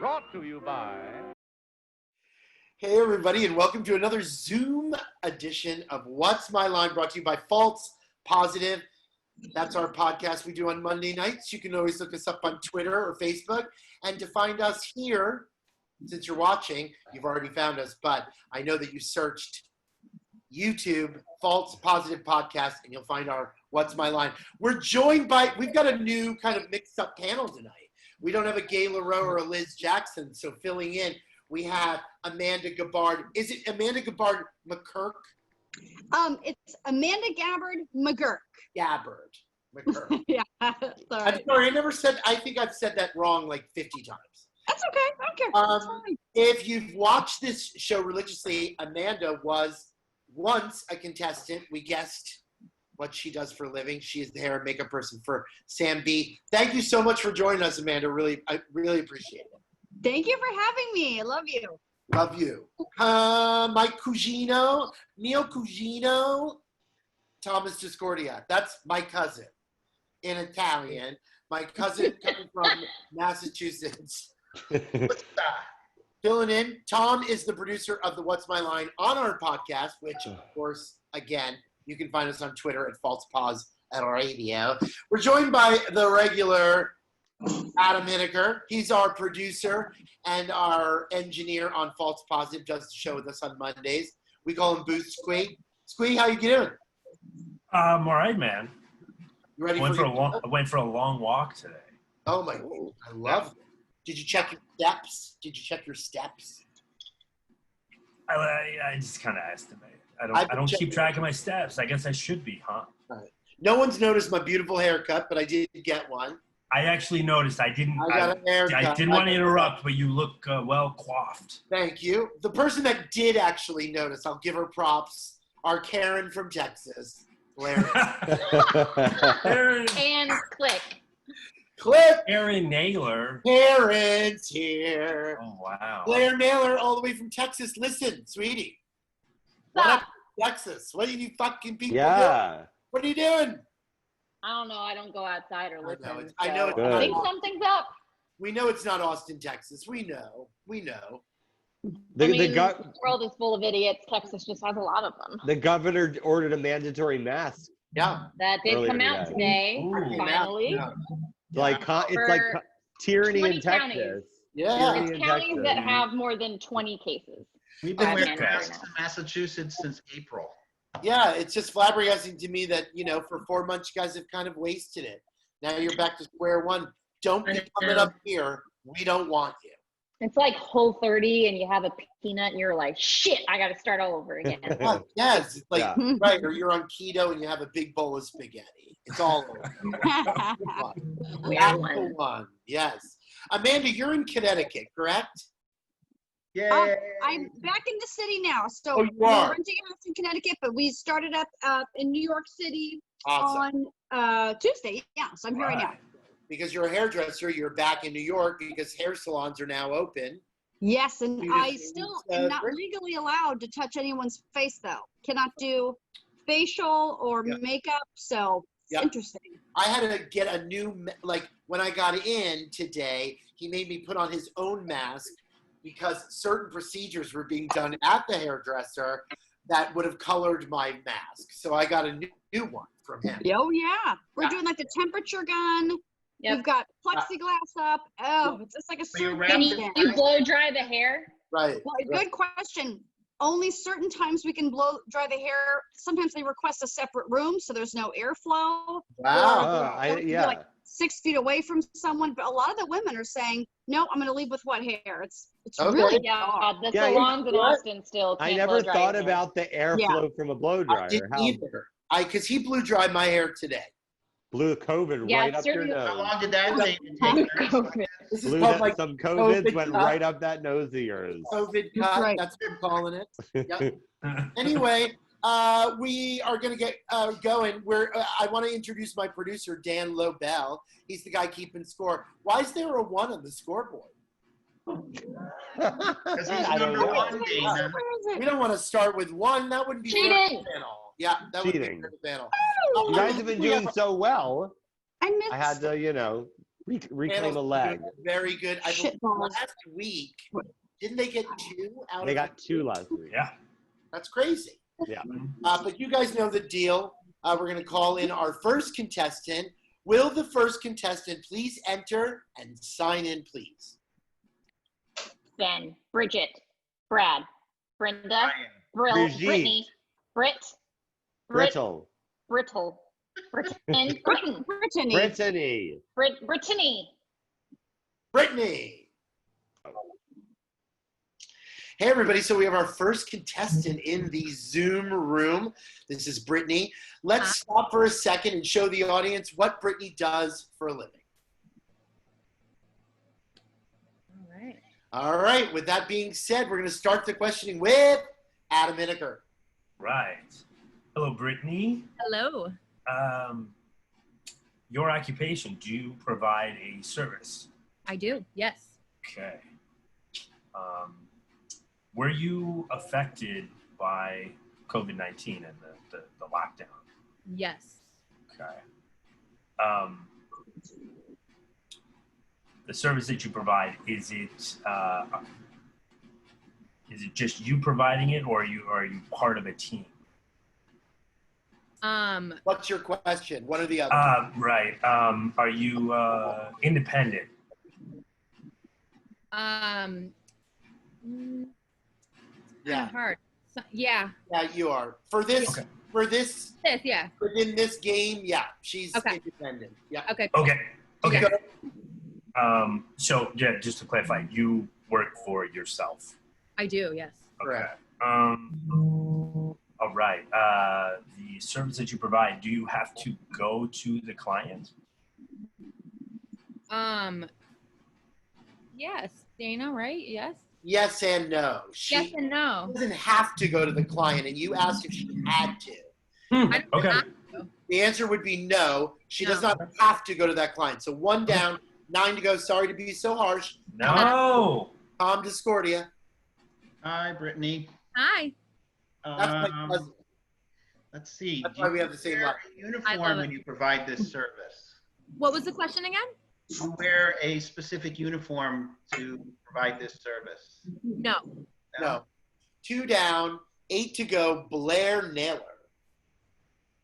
Brought to you by... Hey everybody, and welcome to another Zoom edition of What's My Line, brought to you by False Positive. That's our podcast we do on Monday nights. You can always look us up on Twitter or Facebook. And to find us here, since you're watching, you've already found us, but I know that you searched YouTube, False Positive Podcast, and you'll find our What's My Line. We've got a new kind of mixed up panel tonight. We don't have a Gay LaRoe or a Liz Jackson, so filling in, we have Amanda Gabbard. Is it Amanda Gabbard McKirk? It's Amanda Gabbard McGurk. Gabbard McKirk. Yeah, sorry. I'm sorry, I think I've said that wrong like 50 times. That's okay. I don't care. That's fine. If you've watched this show religiously, Amanda was once a contestant. We guessed what she does for a living. She is the hair and makeup person for Sam B. Thank you so much for joining us, Amanda. I really appreciate it. Thank you for having me. I love you. Love you. My cugino, mio cugino, Thomas Discordia. That's my cousin in Italian. My cousin coming from Massachusetts. Filling in. Tom is the producer of the What's My Line on our podcast, which, of course, again, you can find us on Twitter at False Pause at Radio. We're joined by the regular Adam Hineker. He's our producer and our engineer on False Positive, does the show with us on Mondays. We call him Booth Squee. Squee, how you doing? I'm all right, man. You ready I went for a long walk today. Oh my God, I love it. Did you check your steps? I just kind of estimate. I don't keep track of my steps. I guess I should be, huh? Right. No one's noticed my beautiful haircut, but I did get one. I actually noticed. I didn't want to interrupt, but you look well coiffed. Thank you. The person that did actually notice, I'll give her props, are Karen from Texas. And click. Aaron Naylor. Karen's here. Oh, wow. Claire Naylor, all the way from Texas. Listen, sweetie. What up, Texas? What are you fucking people doing? What are you doing? I don't know. I don't go outside or listen. I know. I think something's up. We know it's not Austin, Texas. We know. The world is full of idiots. Texas just has a lot of them. The governor ordered a mandatory mask. Yeah. That did come out today, finally. Yeah. It's like tyranny in Texas. Counties. Yeah. It's counties that have more than 20 cases. We've been wearing masks in Massachusetts since April. Yeah, it's just flabbergasting to me that, for 4 months you guys have kind of wasted it. Now you're back to square one. Don't be coming up here. We don't want you. It's like Whole30 and you have a peanut and you're like, shit, I got to start all over again. Yes, it's like, right, or you're on keto and you have a big bowl of spaghetti. It's all over. One. Yes. Amanda, you're in Connecticut, correct? Yeah. I'm back in the city now. So you are. we're renting a house in Connecticut, but we started up in New York City on Tuesday. Yeah, so I'm here right now. Because you're a hairdresser, you're back in New York because hair salons are now open. Yes, and I still am not legally allowed to touch anyone's face, though. Cannot do facial or makeup, so it's interesting. I had to get a new, when I got in today, he made me put on his own mask because certain procedures were being done at the hairdresser that would have colored my mask. So I got a new one from him. Oh, yeah. We're doing like the temperature gun. Yep. We've got plexiglass up. Oh, it's just like a certain Can you blow dry the hair? Right. Well, good question. Only certain times we can blow dry the hair. Sometimes they request a separate room, so there's no airflow. Wow. Like 6 feet away from someone, but a lot of the women are saying, "No, I'm going to leave with wet hair." It's really the salons in Austin still. I never thought about the airflow from a blow dryer. I didn't either. Because he blew dried my hair today. Blew COVID right up your nose. How long did that take? This is called like some COVID went right up that nose of yours. COVID cut, that's what I'm calling it. Yep. Anyway, we are going to get going. I want to introduce my producer, Dan Lobel. He's the guy keeping score. Why is there a 1 on the scoreboard? Because he's number 1, Dana. We don't want to start with 1. That wouldn't be fair to the panel. Yeah, that would be fair to the panel. You guys have been doing so well. I had to, reclaim a leg. Very good. I believe Shitballs. last week, didn't they get 2 out They of got 2 last week. Yeah. That's crazy. Yeah. But you guys know the deal. We're going to call in our first contestant. Will the first contestant please enter and sign in, please? Ben, Bridget, Brad, Brenda, Brian. Brittany, Brittle. Brittle, and Britton. Brittany. Brittany. Brittany. Hey, everybody. So we have our first contestant in the Zoom room. This is Brittany. Let's stop for a second and show the audience what Brittany does for a living. All right. All right. With that being said, we're going to start the questioning with Adam Inniker. Right. Hello, Brittany. Hello. Your occupation, do you provide a service? I do. Yes. Okay. Were you affected by COVID-19 and the lockdown? Yes. Okay. The service that you provide, is it just you providing it, or are you part of a team? What's your question? One or the other? Right. Are you independent? Yeah. Hard. So, yeah. Yeah, you are. For this, Okay. Yeah. within this game, yeah, she's Okay. independent. Yeah. Okay. Okay. Okay. Yeah. So yeah, just to clarify, you work for yourself. I do. Yes. Okay. Correct. All right. The service that you provide, do you have to go to the client? Yes. Dana, right? Yes. Yes and no. She Yes and no. doesn't have to go to the client, and you asked if she had to. I don't Okay. have to. The answer would be no. She does No. not have to go to that client. So 1 down, 9 to go. Sorry to be so harsh. No. Tom Discordia. Hi, Brittany. Hi. That's my cousin. Let's see. That's Do why you we have the same wear last a I love uniform it. when you provide this service? What was the question again? Do you wear a specific uniform to provide this service? No. No. 2 down, 8 to go. Blair Naylor.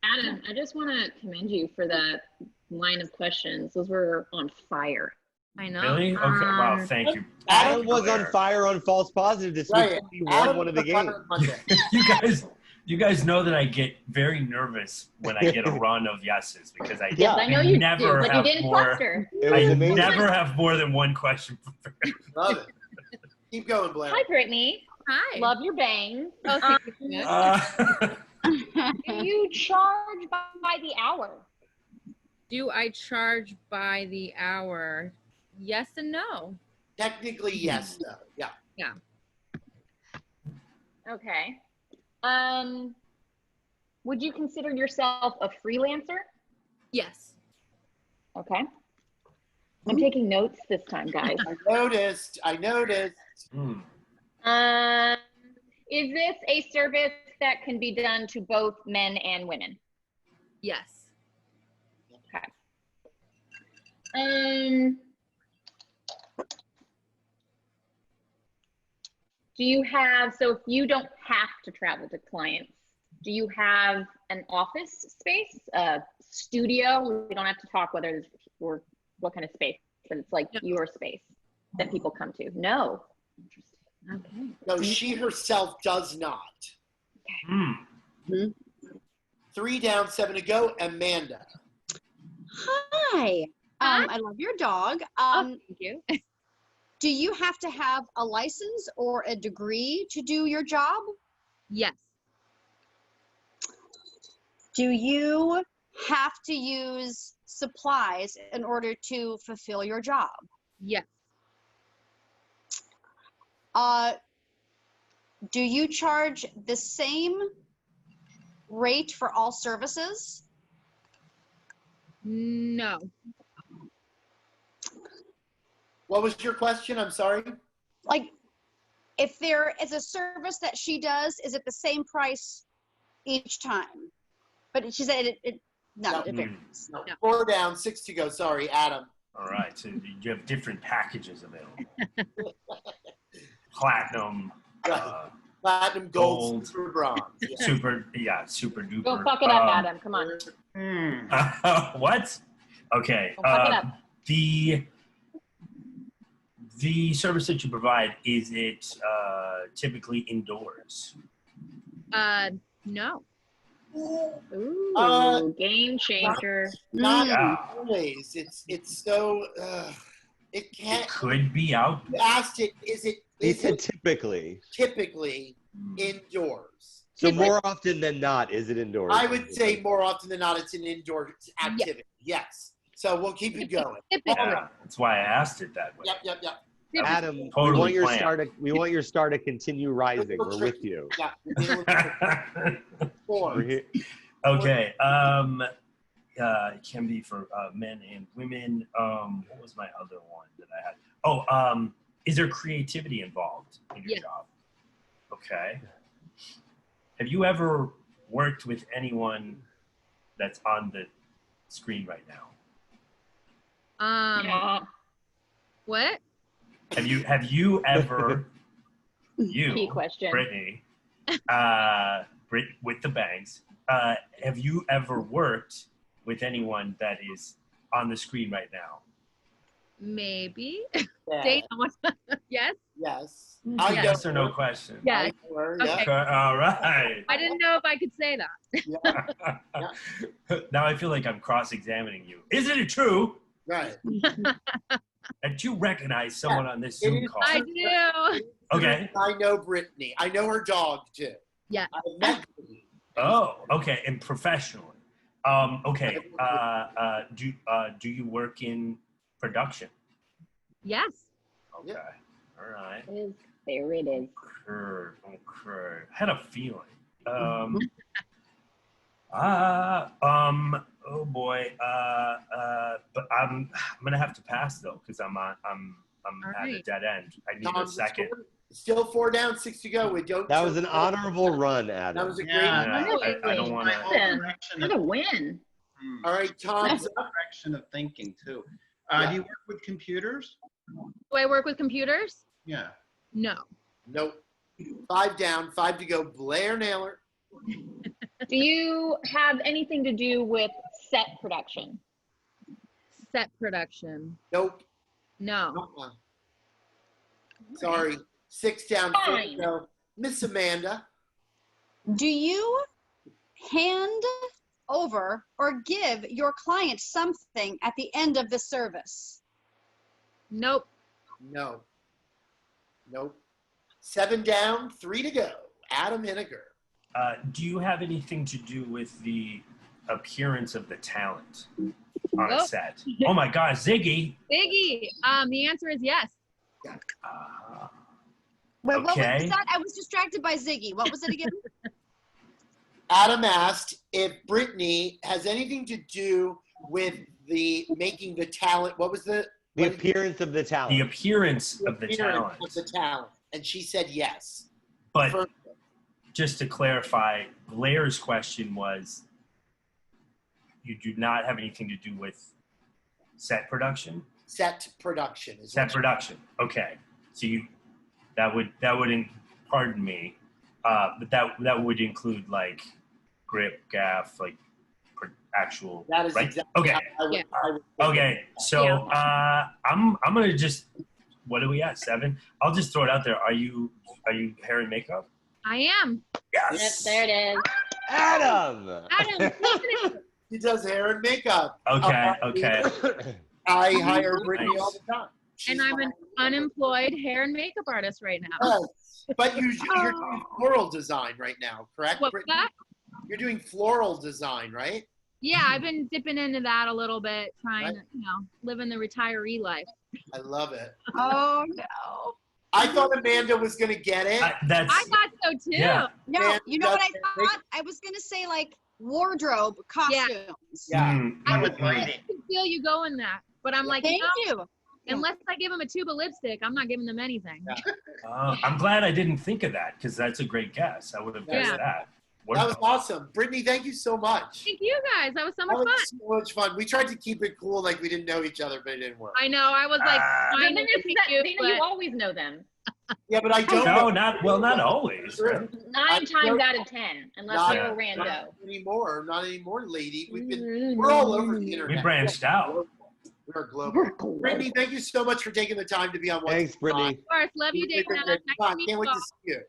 Adam, I just want to commend you for that line of questions. Those were on fire. I know. Really? Okay. Wow. Thank you. Adam was on fire on false positive this week. Right. He won Adam one of the was on games. Monday. You guys know that I get very nervous when I get a run of yeses because I Yeah. I know you never do, but you have didn't more. cluster. It was I amazing. never have more than one question prepared. Love it. Keep going, Blair. Hi, Brittany. Hi. Love your bangs. Oh, thank you so much. Do you charge by the hour? Do I charge by the hour? Yes and no. Technically, yes, though. Yeah. Yeah. Okay. Would you consider yourself a freelancer? Yes. Okay. I'm taking notes this time, guys. I noticed. Hmm. Is this a service that can be done to both men and women? Yes. Okay. Do you have, so if you don't have to travel to clients, do you have an office space, a studio? We don't have to talk whether it's or what kind of space, but it's like your space that people come to. No. Interesting. Okay. No, she herself does not. Hmm. 3 down, 7 to go. Amanda. Hi. I love your dog. Thank you. Do you have to have a license or a degree to do your job? Yes. Do you have to use supplies in order to fulfill your job? Yes. Do you charge the same rate for all services? No. What was your question? I'm sorry. Like, if there is a service that she does, is it the same price each time? But she said it No. varies. No. No. 4 down, 6 to go. Sorry, Adam. All right, so you have different packages available. Platinum, Platinum, gold, super bronze. Yeah. super duper. Don't fuck it up, Adam. Come on. What? Okay. Don't fuck it up. The service that you provide, is it typically indoors? No. Ooh, game changer. Not always. It's so it can't. It could be out. You asked it. He said typically. Typically indoors. So more often than not, is it indoors? I would say more often than not, it's an indoor activity. Yes. So we'll keep it going. Yeah, that's why I asked it that way. Yep. Adam, Totally we want your planned. star to continue rising. We're with you. Yeah. We're here. Okay. It can be for men and women. What was my other one that I had? Oh, is there creativity involved in your job? Okay. Have you ever worked with anyone that's on the screen right now? What? Have you ever Key question. Brittany, with the bangs, have you ever worked with anyone that is on the screen right now? Maybe. Yeah. Dana, yes? Yes. Yes or no question? Yes. Yeah. Okay. All right. I didn't know if I could say that. Now I feel like I'm cross-examining you. Isn't it true Right. that you recognize someone on this Zoom call? I do. Okay. I know Brittany. I know her dog too. Yeah. I met Brittany. Oh, okay. And professionally. Okay. Do you work in production? Yes. Okay. All right. There it is. Okay. I had a feeling. Oh boy. But I'm gonna have to pass though, because I'm at a dead end. I need a second. Still 4 down, 6 to go. That was an honorable run, Adam. That was a great. I don't want to. What a win. All right, Tom's up. Direction of thinking too. Do you work with computers? Do I work with computers? Yeah. No. Nope. 5 down, 5 to go. Blair Naylor. Do you have anything to do with set production? Set production. Nope. No. Sorry. 6 down, 4 to Fine. go. Miss Amanda. Do you hand over or give your client something at the end of the service? Nope. No. Nope. 7 down, 3 to go. Adam Henniger. Do you have anything to do with the appearance of the talent on a Nope. set? Oh my God, Ziggy. Biggie. The answer is yes. Wait, what Okay. was that? I was distracted by Ziggy. What was it again? Adam asked if Brittany has anything to do with the making the talent. What was the appearance of the talent? The appearance of the appearance talent. of the talent? And she said yes. But First, just to clarify, Blair's question was, you do not have anything to do with set production? set production. Is Set production. Okay. So that would pardon me, but that would include like grip, gaff, like actual. That is right? exactly Okay. how I would, Yeah. I would think. Okay. So I'm gonna just, what are we at, 7? I'll just throw it out there. Are you hair and makeup? I am. Yes. Yep, there it is. Adam! Adam, He does hair and makeup. Okay. Okay. I hire Brittany Nice. all the time. and I'm an unemployed hair and makeup artist right now. Yes. But you're doing floral design right now, correct? What's Brittany? that? You're doing floral design, right? Yeah, I've been dipping into that a little bit, trying to, living the retiree life. I love it. Oh, no. I thought Amanda was going to get it. That's I thought so too. Yeah. No, Man, you know what I that's- thought? I was going to say like wardrobe, costumes. Yeah. I With could lighting. feel you going that, but I'm like, Thank no, you. unless I give them a tube of lipstick, I'm not giving them anything. Yeah. I'm glad I didn't think of that, because that's a great guess. I would have guessed Yeah. that. That was awesome. Brittany, thank you so much. Thank you guys. That was so much That fun. was so much fun. We tried to keep it cool like we didn't know each other, but it didn't work. I know. I was like, The trying thing to is meet that you, Dana, but you always know them. Yeah, but I don't No, know. not always. Right? 9 times out of 10, unless Not- you're a rando. Not anymore, lady. We're all over the internet. We branched out. We're global. Brittany, thank you so much for taking the time to be on What's Thanks, Brittany. of course, love you, Dana. Nice to meet Can't wait you to see you.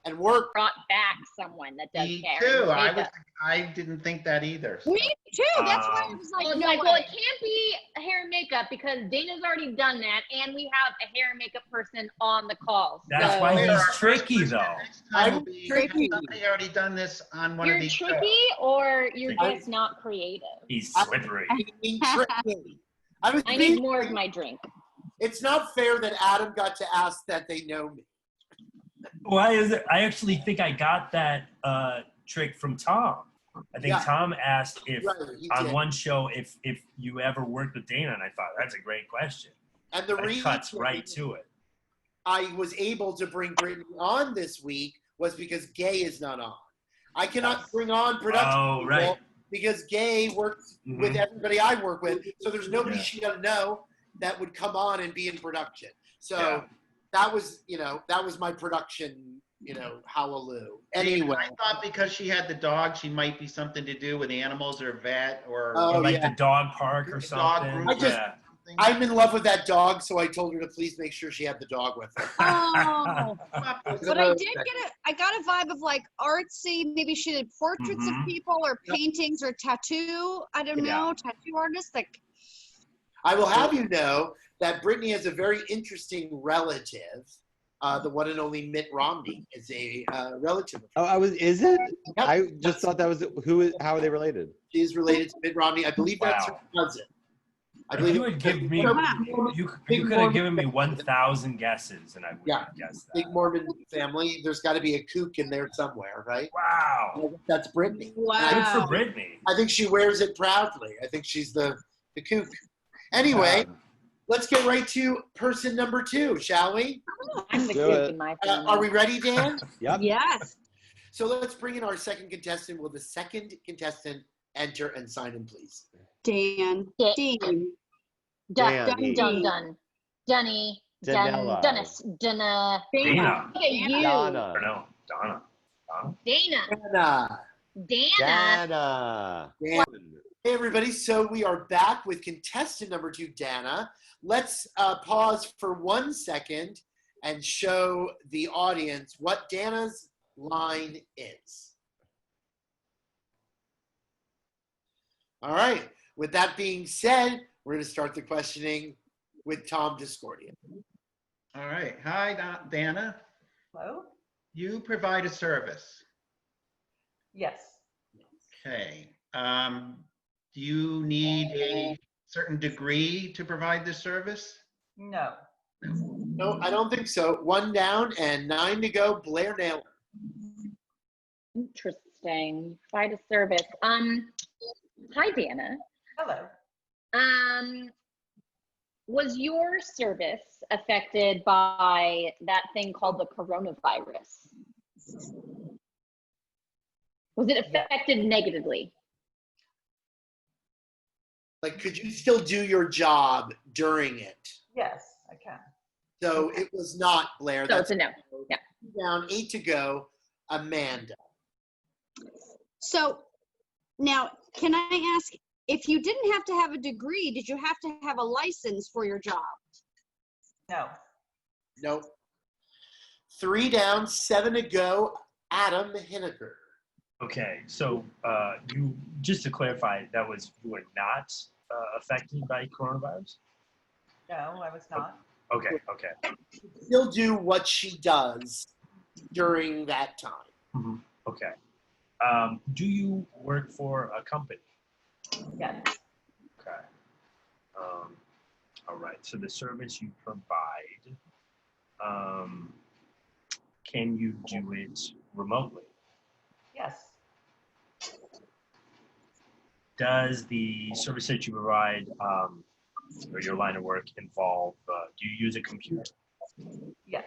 And work. Brought back someone that does Me hair. too. and makeup. I didn't think that either. so. Me too. That's why I was I was like, no like, way. well, it can't be hair and makeup because Dana's already done that, and we have a hair and makeup person on the call. That's so why Our he's first tricky, question though. next time will be, Tricky. has somebody already done this on one you're of these tricky, shows? or you're I- just not creative. He's slippery. Being tricky. I was I being- need more of my drink. It's not fair that Adam got to ask that they know me. Why is it? I actually think I got that trick from Tom. I think Yeah. Tom asked if Right, he on did. one show if you ever worked with Dana, and I thought that's a great question. And the That reason cuts right to it. I was able to bring Brittany on this week was because Gay is not on. I cannot bring on production Oh, people right. because Gay works with everybody I work with. So there's nobody Yeah. she doesn't know that would come on and be in production. So Yeah. that was, that was my production, hallelujah. Anyway. I thought because she had the dog, she might be something to do with animals or vet or Oh, Or like yeah. the dog park or The dog something. group. Yeah. something. I'm in love with that dog, so I told her to please make sure she had the dog with her. Oh. But I did Okay. I got a vibe of like artsy. Maybe she did portraits of Mhm. people or paintings or tattoo. I don't Yeah. know, tattoo artist. Like, I will have you know that Brittany has a very interesting relative. The one and only Mitt Romney is a relative of hers. Oh, is it? Yep. I just thought that was how are they related? She is related to Mitt Romney. I believe that's her cousin. I If believe you would give me, you could have given me 1,000 guesses, and I would Yeah. have guessed big that. Mormon family. There's got to be a kook in there somewhere, right? Wow. That's Brittany. Good wow. for Brittany. I think she wears it proudly. I think she's the kook. Anyway, let's get right to person number 2, shall we? I'm the Do cook it. in my family. Are we ready, Dan? Yep. Yes. So let's bring in our second contestant. Will the second contestant enter and sign in, please? Dan. Yeah. Dean. Dun, Danny. dun, dun. Dunny. Dun, Danella. Dunnis. Dunna. Dana. Look at you. Donna. Or no, Donna. Dana. Anna. Dana. Dana. Dan. Hey, everybody. So we are back with contestant number 2, Dana. Let's pause for 1 second and show the audience what Dana's line is. All right. With that being said, we're going to start the questioning with Tom Discordia. All right. Hi, Dana. Hello? You provide a service. Yes. Okay. Do you need a certain degree to provide this service? No. No, I don't think so. 1 down and 9 to go. Blair Naylor. Interesting. Provide a service. Hi, Dana. Hello. Was your service affected by that thing called the coronavirus? Was it affected negatively? Like, could you still do your job during it? Yes, I can. So it was not Blair. So it's a no. Yeah. Down, 8 to go. Amanda. So now, can I ask, if you didn't have to have a degree, did you have to have a license for your job? No. Nope. 3 down, 7 to go. Adam Hinneker. Okay, so you just to clarify, you were not affected by coronavirus? No, I was not. Okay. Still do what she does during that time. Okay. Do you work for a company? Yes. Okay. All right. So the service you provide, can you do it remotely? Yes. Does the service that you provide or your line of work involve, do you use a computer? Yes.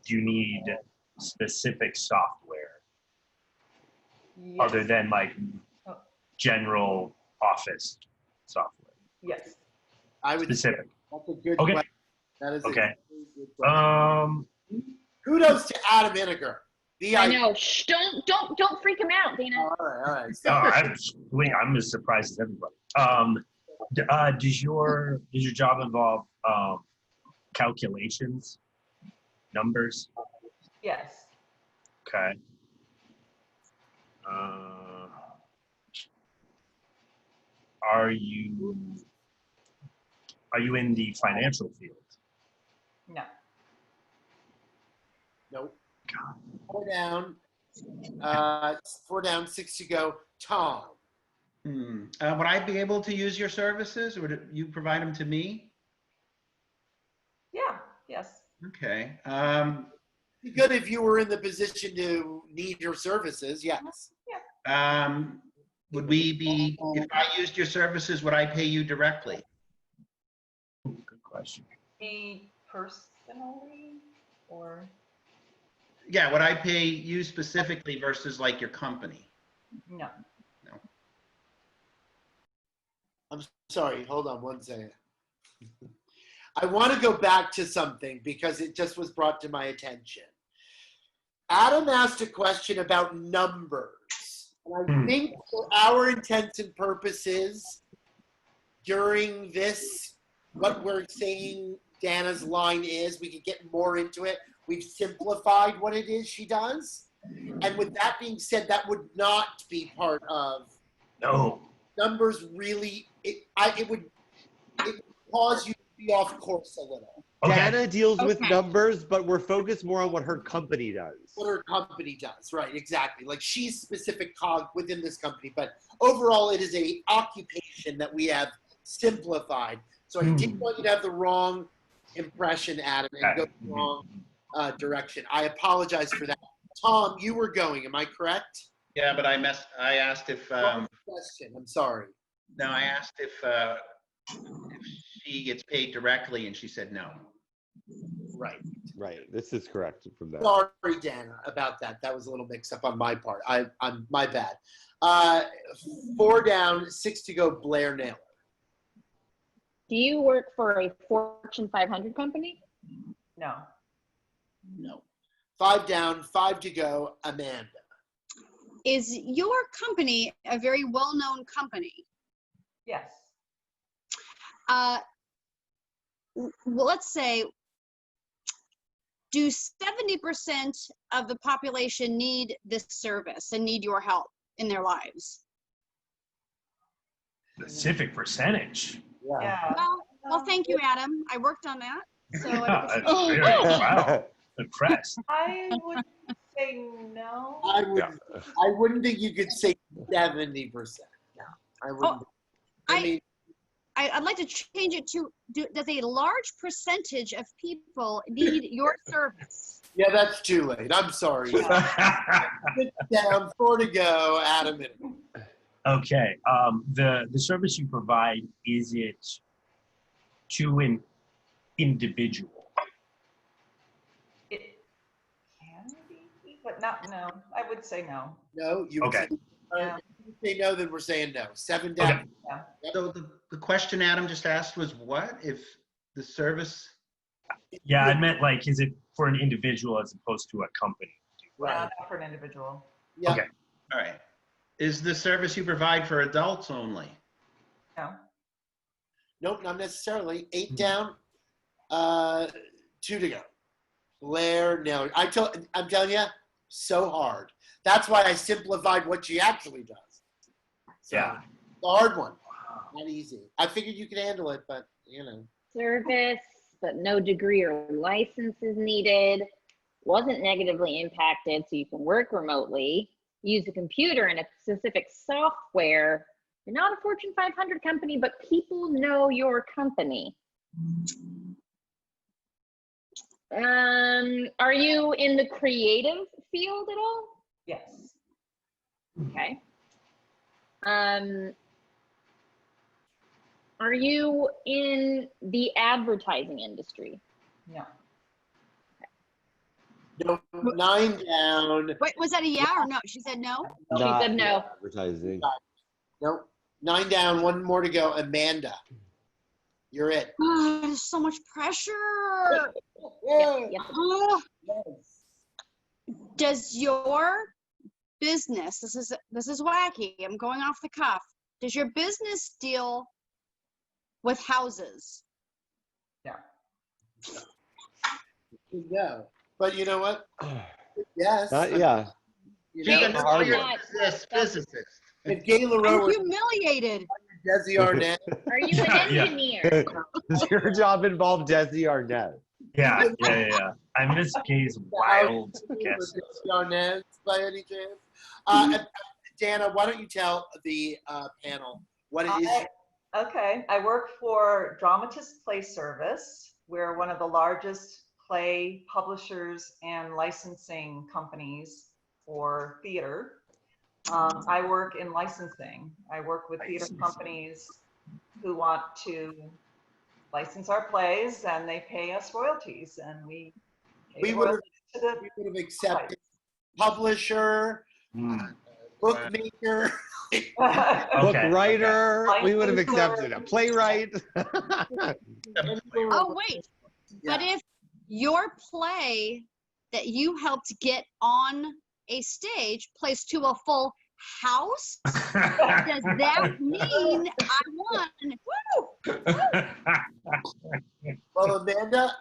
do you need specific software Yes. other than like Oh. general office software? Yes. I would say Specific. that's a good Okay. question. That is Okay. a very good question. Kudos to Adam Inniger. I know. Shh, don't freak him out, Dana. All right. No, I'm as surprised as everybody. Does your job involve calculations, numbers? Yes. Okay. Are you in the financial field? No. Nope. Four down. 4 down, 6 to go. Tom. Would I be able to use your services, or would you provide them to me? Yeah. Yes. Okay. Be good if you were in the position to need your services. Yes. Would we be, if I used your services, would I pay you directly? Good question. Me personally, or Yeah, would I pay you specifically versus like your company? no? I'm sorry. Hold on one second. I want to go back to something because it just was brought to my attention. Adam asked a question about numbers. And I think for our intents and purposes, during this, what we're saying Dana's line is, we could get more into it. We've simplified what it is she does. And with that being said, that would not be part of No. numbers. Really, it would cause you to be off course a little. Okay. Dana deals with Okay. numbers, but we're focused more on what her company does. What her company does, right? Exactly. Like she's specific cog within this company, but overall, it is a occupation that we have simplified. So I didn't want you to have the wrong impression, Adam, and go the wrong direction. I apologize for that. Tom, you were going. Am I correct? Yeah, but I asked if, Wrong question. I'm sorry. no, I asked if she gets paid directly, and she said no. Right. Right. This is correct from that. Sorry, Dana, about that. That was a little mix up on my part. I'm my bad. 4 down, 6 to go. Blair Naylor. Do you work for a Fortune 500 company? No. No. 5 down, 5 to go. Amanda. Is your company a very well-known company? Yes. Well, let's say, do 70% of the population need this service and need your help in their lives? Specific percentage. Yeah. Well, thank you, Adam. I worked on that. So That's very, wow. Impressed. I would say no. I wouldn't think you could say 70%. No, I wouldn't. I'd like to change it to, does a large percentage of people need your service? Yeah, that's too late. I'm sorry. 6 down, 4 to go. Adam. Okay. The service you provide, is it to an individual? It can be, but not no. I would say no. No, you would Okay. say, Yeah. if you say no, then we're saying no. 7 down. Okay. Yeah. So the question Adam just asked was what? If the service, Yeah, I meant like, is it for an individual as opposed to a company? Right. Not for an individual. Yeah. Okay. all right. Is the service you provide for adults only? No. Nope, not necessarily. 8 down, 2 to go. Blair Naylor. I'm telling you, so hard. That's why I simplified what she actually does. So, Yeah. the hard one. Not easy. I figured you could handle it, but you know. Service, but no degree or license is needed. Wasn't negatively impacted, so you can work remotely. Use a computer and a specific software. You're not a Fortune 500 company, but people know your company. Are you in the creative field at all? Yes. Okay. Are you in the advertising industry? No. No, 9 down. Wait, was that a yeah or no? She said no. She said no. Advertising. Nope. 9 down. 1 more to go. Amanda, you're it. There's so much pressure. Yep, yep. Oh, does your business, this is wacky, I'm going off the cuff, does your business deal with houses? No. But you know what? Yes. Yeah. You She's know, a hard nuclear one. physicist. if Gayle I'm Rowe were humiliated. Desi Arnett, Are you an Yeah. engineer? Does your job involve Desi Arnett? Yeah. I miss Gay's wild guesses. Desi Arnett by any chance? Dana, why don't you tell the panel what it is? Okay, I work for Dramatist Play Service. We're one of the largest play publishers and licensing companies for theater. I work in licensing. I work with theater companies who want to license our plays, and they pay us royalties, and we pay We the would have royalties to the we would have accepted publisher, bookmaker. Book writer. Okay. We would have accepted a playwright. Oh, wait. But if your play that you helped get on a stage plays to a full house, does that mean I won? Woo! Well, Amanda,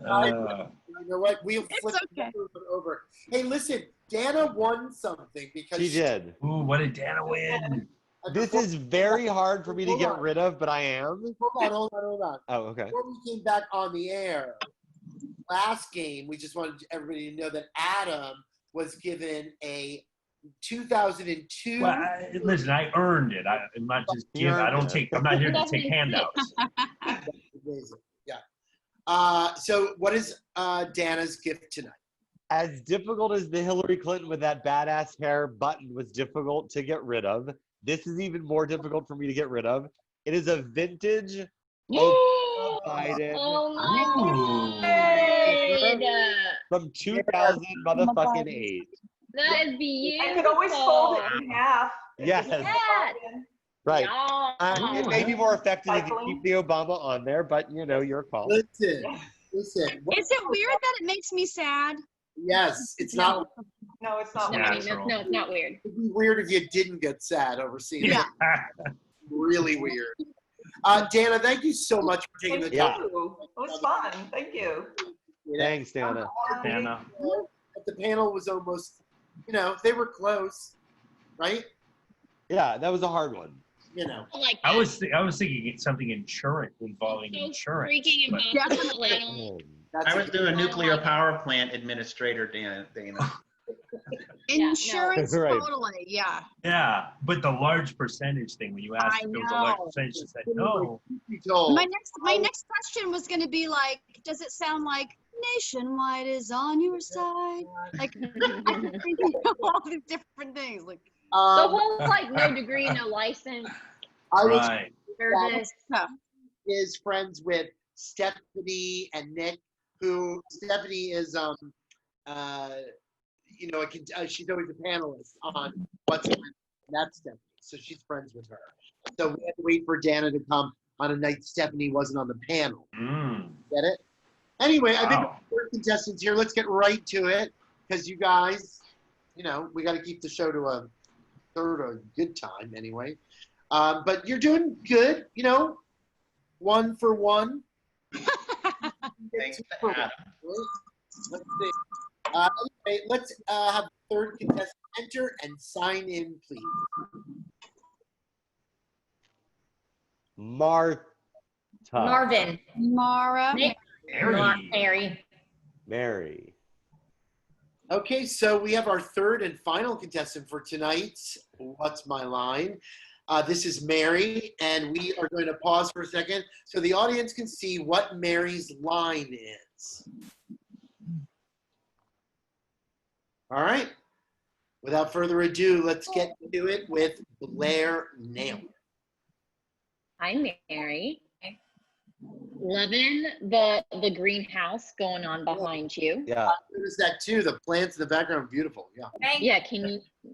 you know what? We'll It's flip okay. it over. Hey, listen, Dana won something because She did. Ooh, what did Dana win? This is very hard for me to get rid of, but I am. Hold on. Oh, okay. Before we came back on the air, last game, we just wanted everybody to know that Adam was given a 2002. Well, listen, I earned it. I'm not just give. I don't take. I'm not here to take handouts. Amazing. Yeah. So what is Dana's gift tonight? As difficult as the Hillary Clinton with that badass hair button was difficult to get rid of, this is even more difficult for me to get rid of. It is a vintage Obama Biden Oh my God. from 2000 motherfucking 8. That is beautiful. I could always fold it in half. Yes. Yes. Right. Yeah. It may be more effective if you keep the Obama on there, but you know, your call. Listen. Is it weird that it makes me sad? Yes, it's not. No, it's not. No, weird. I mean, no, it's not weird. It'd be weird if you didn't get sad over seeing Yeah. it. Really weird. Dana, thank you so much for taking the Thank time. you. It was fun. Thank you. Thanks, Dana. Dana. The panel was almost, they were close, right? Yeah, that was a hard one. Like I was thinking it's something involving so insurance. freaking but- impossible. I don't. That's I was doing nuclear power plant administrator, Dana. Yeah, no. Insurance, Right. totally, yeah. Yeah, but the large percentage thing when you asked I if there was a large know. percentage, she said no. You told. My next question was going to be like, does it sound like Nationwide is on your side? Like, I'm thinking of all these different things. Like, The whole like no degree, no license I was Right. service. tough. is friends with Stephanie and Nick, who Stephanie is she's always a panelist on What's Going On. That's Stephanie, so she's friends with her. So we had to wait for Dana to come on a night Stephanie wasn't on the panel. Get it? Anyway, I think Wow. we're contestants here. Let's get right to it because you guys, we got to keep the show to a third or good time anyway. But you're doing good, 1 for 1. Thanks, 2 for 1. Adam. Let's see. Anyway, let's have the third contestant enter and sign in, please. Marta. Marvin. Mara. Nick. Mary. Mary. Okay, so we have our third and final contestant for tonight's What's My Line? This is Mary, and we are going to pause for a second so the audience can see what Mary's line is. All right. Without further ado, let's get to it with Blair Naylor. Hi, Mary. Loving the greenhouse going on behind you. Yeah. I noticed that too. The plants in the background are beautiful. Yeah. Yeah,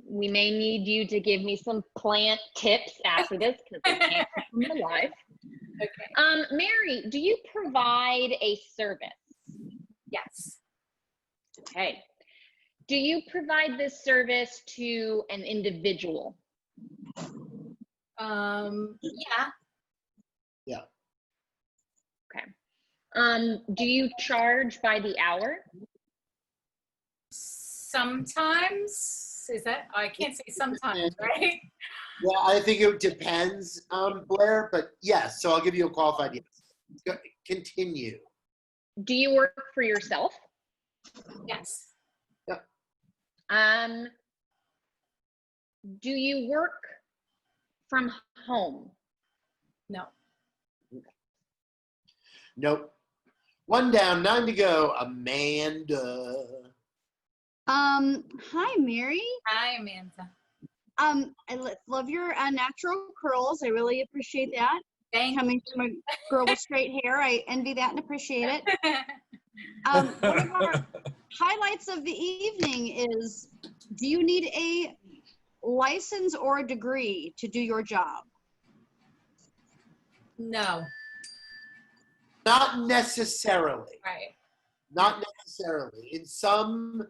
we may need you to give me some plant tips after this because I can't keep them alive. Okay. Mary, do you provide a service? Yes. Okay. Do you provide this service to an individual? Yeah. Yeah. Okay. Do you charge by the hour? Sometimes. Is that? I can't say sometimes, right? Yeah, I think it depends, Blair, but yes. So I'll give you a qualified yes. Go, continue. Do you work for yourself? Yes. Do you work from home? No. Nope. 1 down, 9 to go. Amanda. Hi, Mary. Hi, Amanda. Love your natural curls. I really appreciate that. Thank Coming from a girl with straight hair, I envy that and appreciate it. One of our highlights of the evening is, do you need a license or a degree to do your job? No. Not necessarily. Right. Not necessarily. In some,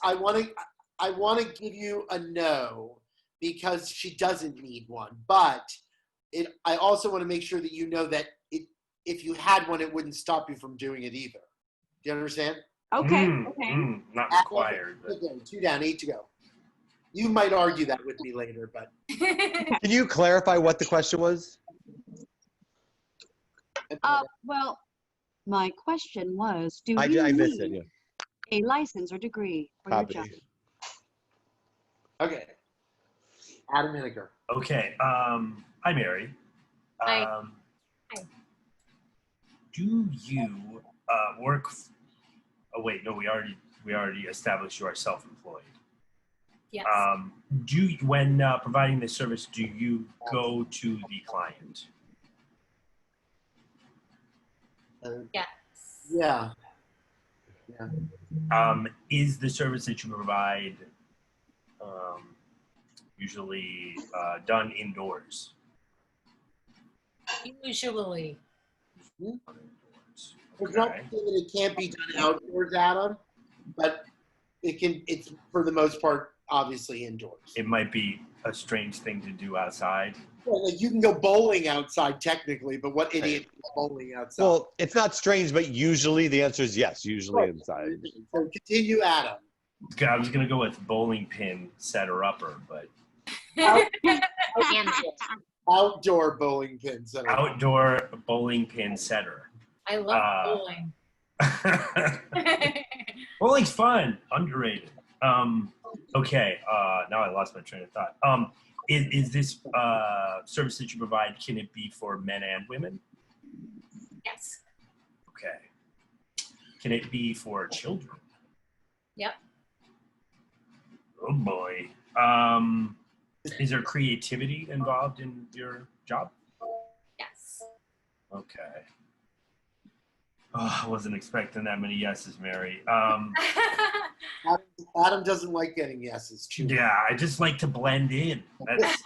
I want to give you a no because she doesn't need one. But I also want to make sure that you know that if you had one, it wouldn't stop you from doing it either. Do you understand? Okay. Not required. But. 2 down, 8 to go. You might argue that with me later, but. Can you clarify what the question was? Well, my question was, do I you missed it. need Yeah. a license or degree for your job? Okay. Adam Henniger. Okay. Hi, Mary. Hi. Hi. Do you work? Oh wait, no. We already established you are self-employed. Yes. When providing this service, do you go to the client? Yes. Yeah. Is the service that you provide usually done indoors? Usually. It's Okay. not to say that it can't be done outdoors, Adam, but it's for the most part obviously indoors. It might be a strange thing to do outside. Well, like you can go bowling outside technically, but what idiot is bowling outside? Well, it's not strange, but usually the answer is yes, usually Right. inside. So continue, Adam. I was gonna go with bowling pin setter upper, but Outdoor bowling pins. outdoor bowling pin setter. I love bowling. Bowling's fun, underrated. Okay, now I lost my train of thought. Is this service that you provide, can it be for men and women? Yes. Okay. Can it be for children? Yep. Oh boy. Is there creativity involved in your job? Yes. Okay. Oh, I wasn't expecting that many yeses, Mary. Adam doesn't like getting yeses. Yeah, I just like to blend in. That's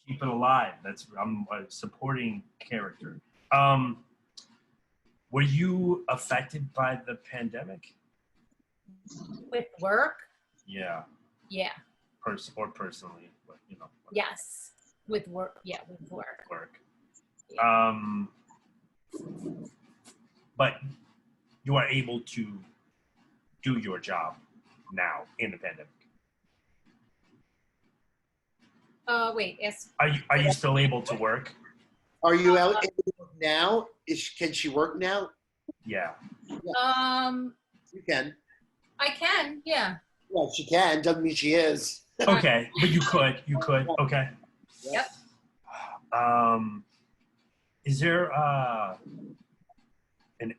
keep it alive. I'm a supporting character. Were you affected by the pandemic? With work? Yeah, Yeah. personally, but you know. Yes. With work. Yeah, with work. Work. Yeah. But you are able to do your job now in the pandemic. Wait. Yes. Are you still able to work? Are you out now? Can she work now? Yeah. You can. I can. Yeah. Well, she can. Doesn't mean she is. Okay, but you could. Okay. Yep. Is there an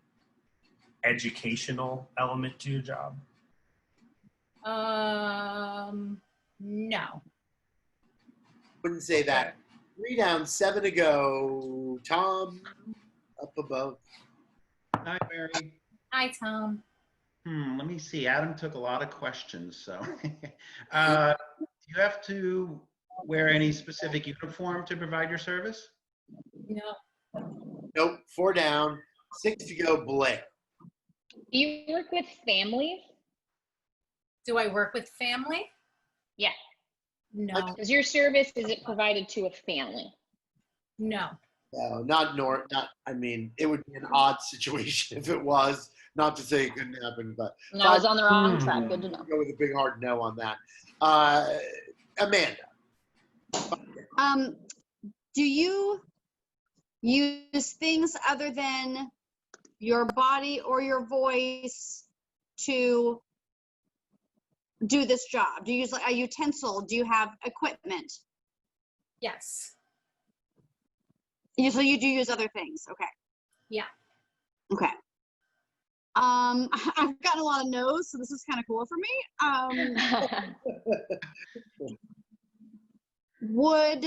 educational element to your job? No. Wouldn't say that. 3 down, 7 to go. Tom, up above. Hi, Mary. Hi, Tom. Let me see. Adam took a lot of questions, so. Do you have to wear any specific uniform to provide your service? No. Nope, 4 down, 6 to go. Blair. Do you work with families? Do I work with family? Yeah. No. Is your service, is it provided to a family? No. No, not. I mean, it would be an odd situation if it was. Not to say it couldn't happen, but And I was on the wrong track. Good to know. go with a big hard no on that. Amanda. Do you use things other than your body or your voice to do this job? Do you use like a utensil? Do you have equipment? Yes. So you do use other things. Okay. Yeah. Okay. I've gotten a lot of no's, so this is kind of cool for me. Would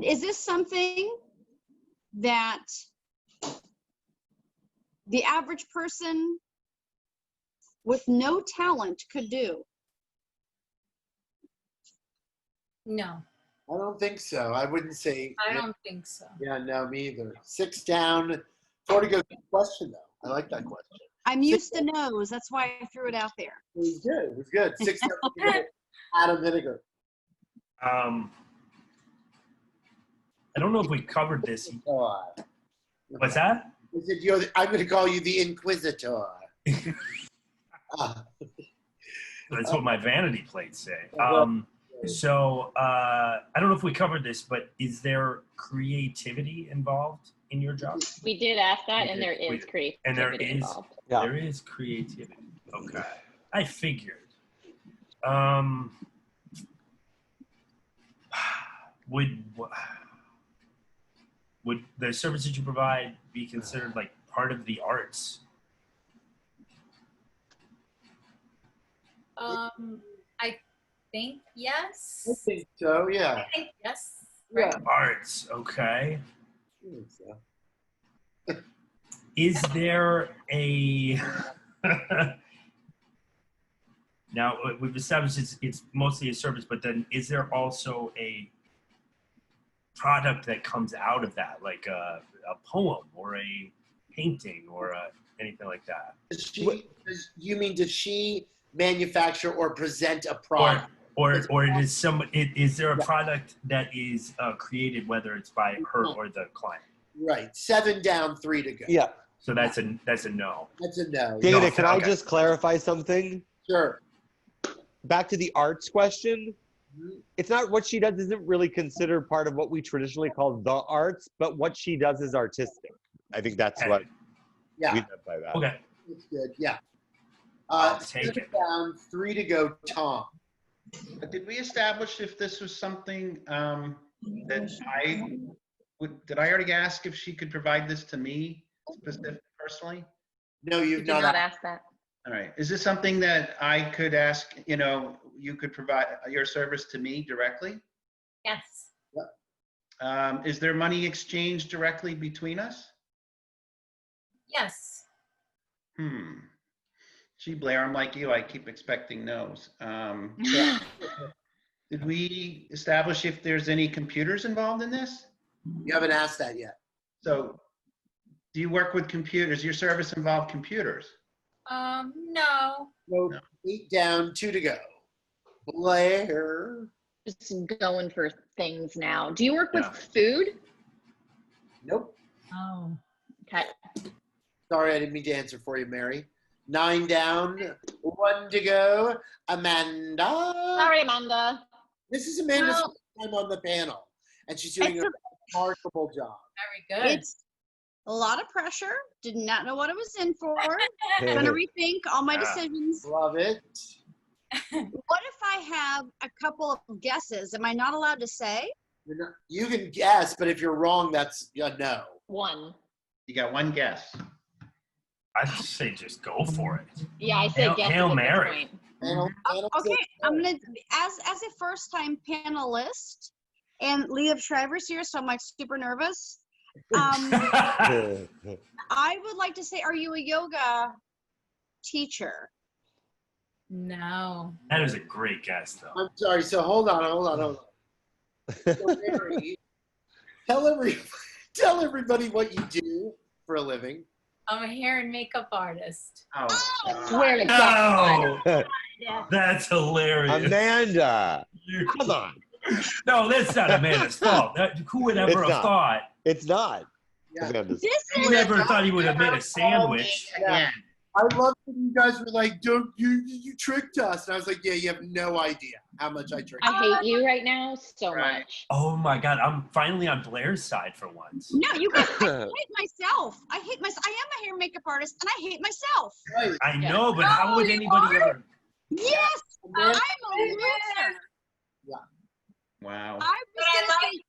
is this something that the average person with no talent could do? No. I don't think so. I wouldn't say. I don't think so. Yeah, no, me either. 6 down, 4 to go. Good question, though. I like that question. I'm used to no's. That's why I threw it out there. It was good. It was good. 6 down, 4 to go. Adam Vinegar. I don't know if we covered this. What's that? I said, I'm going to call you the Inquisitor. That's what my vanity plates say. So I don't know if we covered this, but is there creativity involved in your job? We did ask that, and there is creativity And there is, involved. Yeah. there is creativity. Okay, I figured. Would the services you provide be considered like part of the arts? I think yes. I think so, yeah. I think yes. Yeah. Right. Arts, okay. I think so. Is there a now we've established it's mostly a service, but then is there also a product that comes out of that, like a poem or a painting or anything like that? Does she manufacture or present a product? Or is there a product that is created, whether it's by her or the client? Right. 7 down, 3 to go. Yeah. So that's a no. That's a no. Dana, No, can I okay. just clarify something? Sure. Back to the arts question. It's not what she does isn't really considered part of what we traditionally call the arts, but what she does is artistic. I think that's what Yeah. we meant by that. Okay. That's good. Yeah. I'll take 7 it. down, 3 to go. Tom. Did we establish if this was something that did I already ask if she could provide this to me personally? No, you've Did you not ask that? All right. Is this something that I could ask, you could provide your service to me directly? Yes. Is there money exchanged directly between us? Yes. Gee, Blair, I'm like you. I keep expecting no's. Did we establish if there's any computers involved in this? You haven't asked that yet. So do you work with computers? Your service involve computers? No. No. 8 down, 2 to go. Blair. Just going for things now. Do you work with food? Nope. Oh. Okay. Sorry, I didn't mean to answer for you, Mary. 9 down, 1 to go. Amanda. Sorry, Amanda. This is Amanda's first time on the panel, and she's doing a remarkable job. Very good. It's a lot of pressure. Did not know what I was in for. Gonna rethink all my decisions. Love it. What if I have a couple of guesses? Am I not allowed to say? You can guess, but if you're wrong, that's a no. One. You got one guess. I'd say just go for it. Yeah, I say Hail- guess Hail at this Mary. point. Okay, I'm gonna as a first time panelist, and Leah Shriver's here, so I'm like super nervous. I would like to say, are you a yoga teacher? No. That is a great guess, though. I'm sorry. So hold on. So Mary, tell everybody what you do for a living. I'm a hair and makeup artist. Oh, I swear to No, God. that's hilarious. Amanda, You- come on. No, that's not Amanda's fault. Who would ever It's have not. thought? It's not. Yeah. Amanda's. This Who is never thought he would have made a sandwich? again. I love that you guys were like, "Don't you tricked us," and I was like, "Yeah, you have no idea how much I tricked." I hate you right now so Right. much. Oh my God, I'm finally on Blair's side for once. no, you guys. I hate myself. I hate myself. I am a hair and makeup artist, and I hate myself. Right. I know, but how would you anybody are? ever? Yes, I'm Amanda, a loser. Wow. I was gonna say,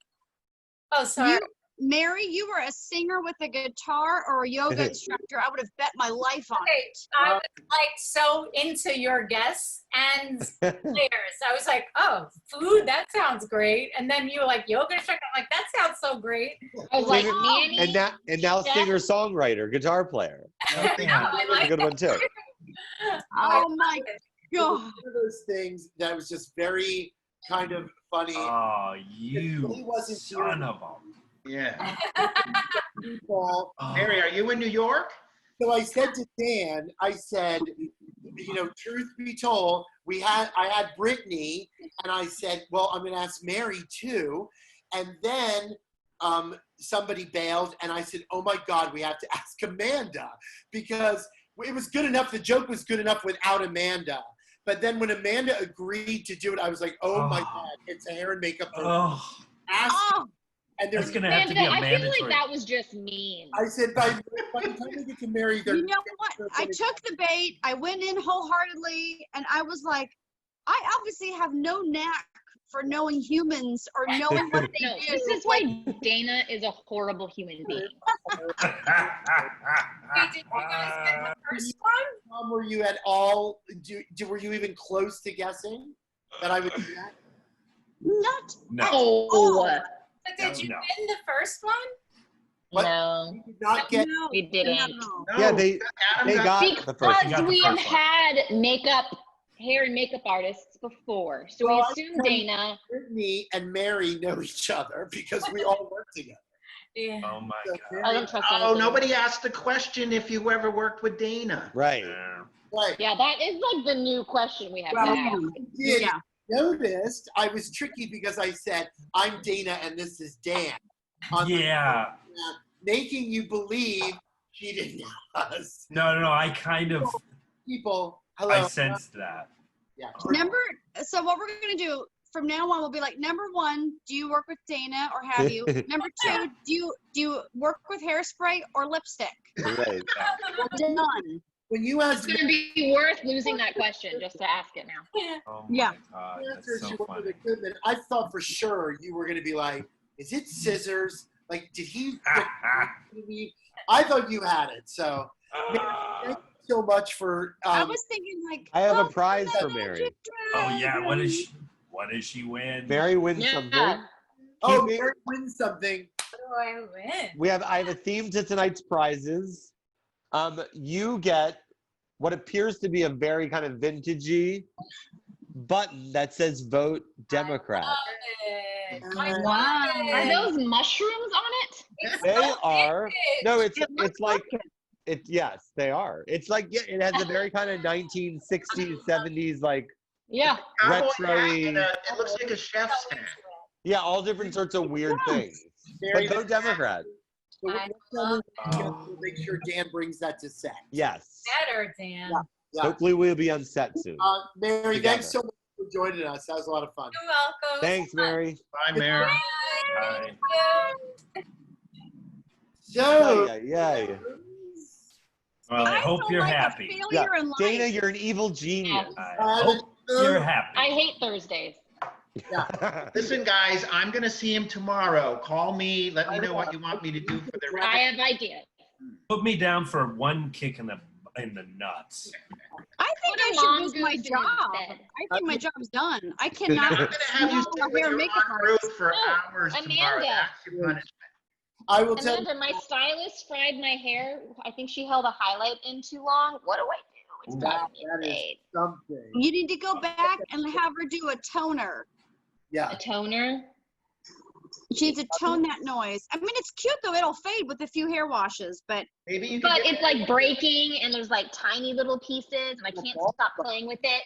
Oh, sorry. you, Mary, you were a singer with a guitar or a yoga instructor. I would have bet my life on Okay, it. I was like so into your guests and players. I was like, oh, food, that sounds great. And then you were like, yoga instructor. I'm like, that sounds so great. I was like, Singer- Manny. and now Yeah. singer-songwriter, guitar player. I That's a like good one too. Oh my it god. was one of those things that was just very kind of funny. Oh, really you wasn't son here. of a. Yeah. People. Oh. Mary, are you in New York? So I said to Dan, I said, truth be told, I had Brittany, and I said, well, I'm going to ask Mary too, and then somebody bailed, and I said, oh my God, we have to ask Amanda, because it was good enough. The joke was good enough without Amanda. But then when Amanda agreed to do it, I was like, oh my God, it's a hair and makeup. Oh, Ask, Oh, and that's there's, gonna have to be a I feel mandatory. like that was just mean. I said, by the time we get to Mary, they're you know what? I took the bait. I went in wholeheartedly, and I was like, I obviously have no knack for knowing humans or knowing what they No, do. this is why Dana is a horrible human being. Hey, did you guys get the first one? Tom, were you at all? Were you even close to guessing that I would do that? Not No. Oh, But did you No. win the first one? What? no. You did not get. no, We didn't. no. No. Yeah, they Adam got- got the first. You got Because the we have first one. had hair and makeup artists before. So Well, we I assume tell you- Dana. Brittany and Mary know each other because we all work together. Yeah. Oh my So God. I Mary, don't trust Oh, anything. nobody asked the question if you ever worked with Dana. Right. Yeah. right. Yeah, that is like the new question we have Well, now. you did Yeah. noticed I was tricky because I said I'm Dana and this is Dan. On the- Yeah. making you believe cheating us. No. I kind of. People, hello. I sensed that. Yeah. So what we're gonna do from now on will be like, number one, do you work with Dana or have you? Number two, do you work with hairspray or lipstick? Right. Done. When you asked It's going to be worth losing that question just to ask it now. Oh my Yeah. God. the That's answer, so she wanted funny. equipment, I thought for sure you were going to be like, is it scissors? Like, did he? I thought you had it. So, thank you so much for. I was thinking like, I have a oh, prize for magic Mary. Oh yeah. What dragon. is she? What does she win? Mary wins Yeah. something. Oh, Keeping- Mary wins something. What do I win? I have a theme to tonight's prizes. You get what appears to be a very kind of vintagey button that says "Vote Democrat." Love it. I love Wow. it. Are those mushrooms on it? It's They so are. vintage. No, it's It looks it's like it. Yes, they are. It's like it has a very kind of 1960s, 70s like Yeah. Cowboy hat retro-y. and it looks like a chef's hat. Yeah, all different sorts of weird things. Mary, But vote Democrat. so I next time we love- we'll make sure Dan brings that to set. Yes. Better, Dan. Yeah. Yeah. Hopefully we'll be on set soon. Mary, Together. thanks so much for joining us. That was a lot of fun. You're welcome. Thanks, Mary. Bye, Mary. Bye. Thank you. So, Yeah. Well, I hope feel you're like happy. A Yeah. failure in life. Dana, you're an evil genius. I hope you're happy. I hate Thursdays. Listen, guys, I'm going to see him tomorrow. Call me. Let me know what you want me to do for the I have ideas. Put me down for one kick in the nuts. I think I Put a should lose my mongoose in job. instead. I think my job's done. I I'm cannot. gonna have you sit with hair your makeup on road for Oh, hours tomorrow. Amanda. That's your punishment. I will tell you. Amanda, my stylist fried my hair. I think she held a highlight in too long. What do I do? It's Ooh. driving me That is insane. something. You need to go back and have her do a toner. Yeah. A toner. She needs to tone that noise. I mean, it's cute though. It'll fade with a few hair washes, but Maybe you could But get it's like breaking and there's like tiny little pieces and I can't stop playing with it.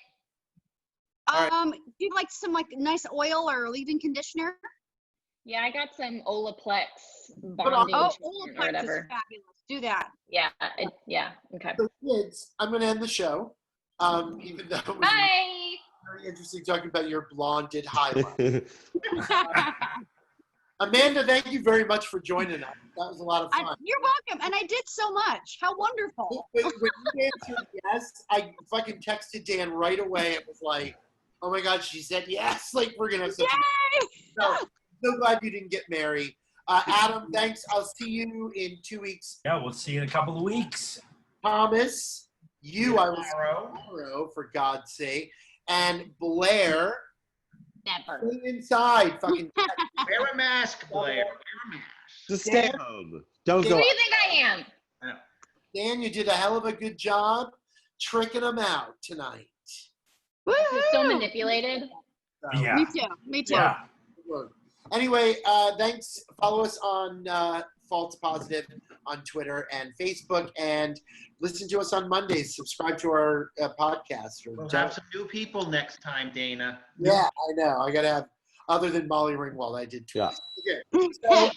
All right. do you like some like nice oil or leave-in conditioner? Yeah, I got some Olaplex on. bonding Oh, treatment or Olaplex is whatever. fabulous. Do that. Yeah, yeah. Okay. So kids, I'm going to end the show. Even though it was Bye. very interesting talking about your blonded highlight. Amanda, thank you very much for joining us. That was a lot of fun. You're welcome. And I did so much. How wonderful. When you answered yes, I fucking texted Dan right away. It was like, oh my God, she said yes. Like, we're going to have such so glad you didn't get married. Adam, thanks. I'll see you in 2 weeks. Yeah, we'll see you in a couple of weeks. Thomas, I will see tomorrow, for God's sake. And Blair, Never. stay inside. Fucking wear a mask, Blair. Wear a mask. Just stay home. Don't Who go. do you think I am? Dan, you did a hell of a good job tricking them out tonight. This is so Woohoo! manipulated. Yeah. Me too. Me too. Yeah. Anyway, thanks. Follow us on False Positive on Twitter and Facebook, and listen to us on Mondays. Subscribe to our podcast. We'll have some new people next time, Dana. Yeah, I know. I got to have, other than Molly Ringwald, I did twice. Yeah. Okay. So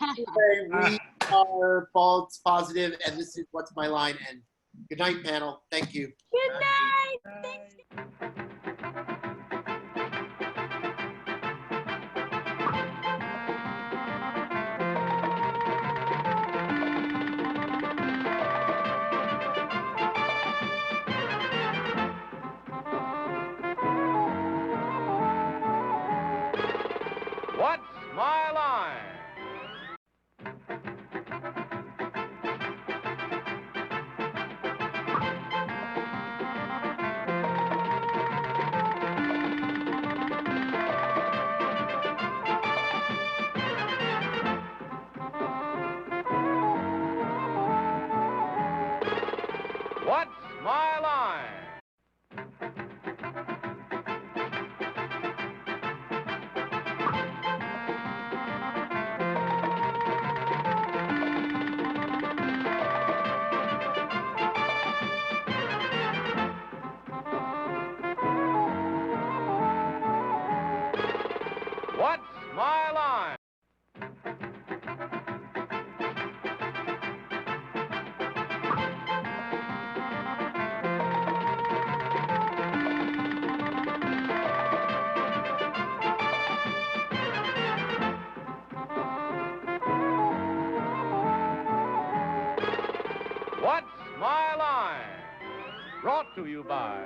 anyway, we are False Positive, and this is What's My Line. And good night, panel. Thank you. Good night. Thanks. What's my line? What's my line? What's my line? What's my line? Brought to you by